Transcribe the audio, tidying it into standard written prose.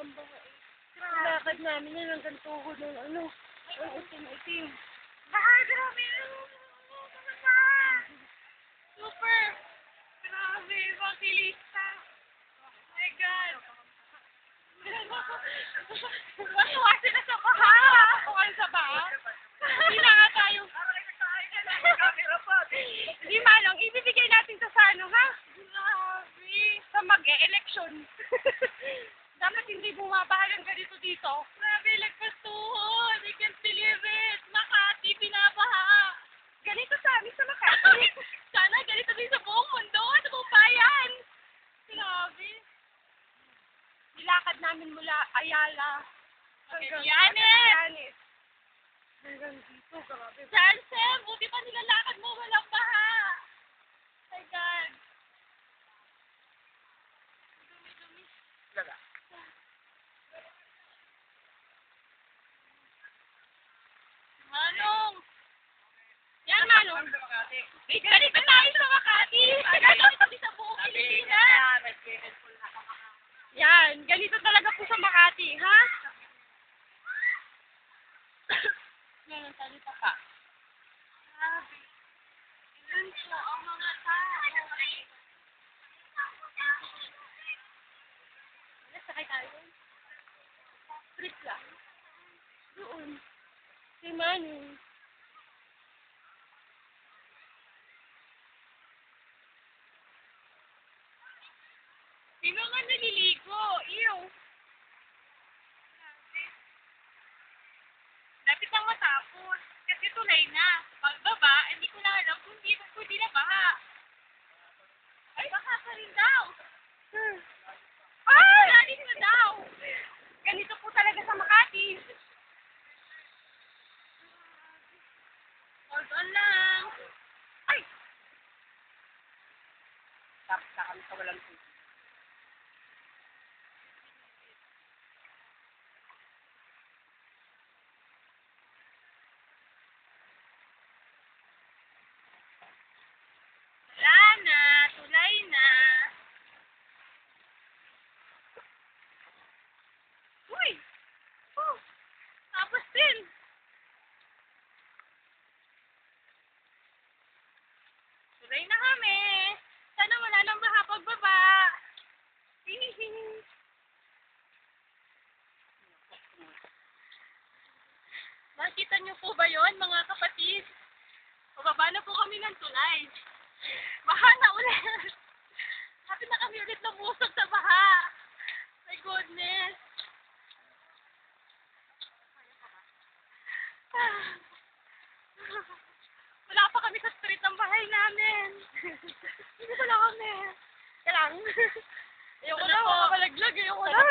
ang baho eh. Lakad namin yan hanggang tuhod ng ano, ang itim-itim. Grabe! Super! Grabe, makilista. Oh my God! Matuwa sila sa baha! Tuwan sa baha? Hindi na nga tayo. Hindi manong, ibibigay natin sa Sano, ha? Grabe! Sa mag-e-election. Dapat hindi bumabaha ng ganito dito. Grabe, lagpatuhod! I can't believe it! Makati, pinabaha! Ganito sa amin sa Makati. Sana ganito din sa buong mundo, sa buong bayan. Grabe. Nilakad namin mula Ayala hanggang Yanis. Hanggang dito, grabe. Jansen, buti pa nilalakad mo, walang baha. Oh my God. Dumi-dumi. Lala. Manong! Yan, Manong. Ganito tayo sa Makati. Ganito kami sa buong Pilipinas. Yan, ganito talaga po sa Makati, ha? Ngayon, salita ka. Grabe. Ilan po ang mga tao. Nasakay tayo. Street lang. Doon. Si Manong. Sino nga naliligo? Ew. Lapit ang matapos. Kasi tulay na. Pagbaba, hindi ko na alam kung hindi na baha. Ay, baka ka rin daw. Ay! Lalim na daw. Ganito po talaga sa Makati. Hold on lang. Ay! Tapos na kami sa walang tubig. Wala na. Tulay na. Uy! Oh! Tapos din. Tulay na kami. Sana wala nang baha pagbaba. Nakita niyo po ba yon, mga kapatid? Pababa na po kami ng tulay. Baha na ulit. Happy na kami ulit lumusog sa baha. My goodness. Wala pa kami sa street ng bahay namin. Hindi pa lang kami. Kailang. Ayoko na, makamalaglag. Ayoko na.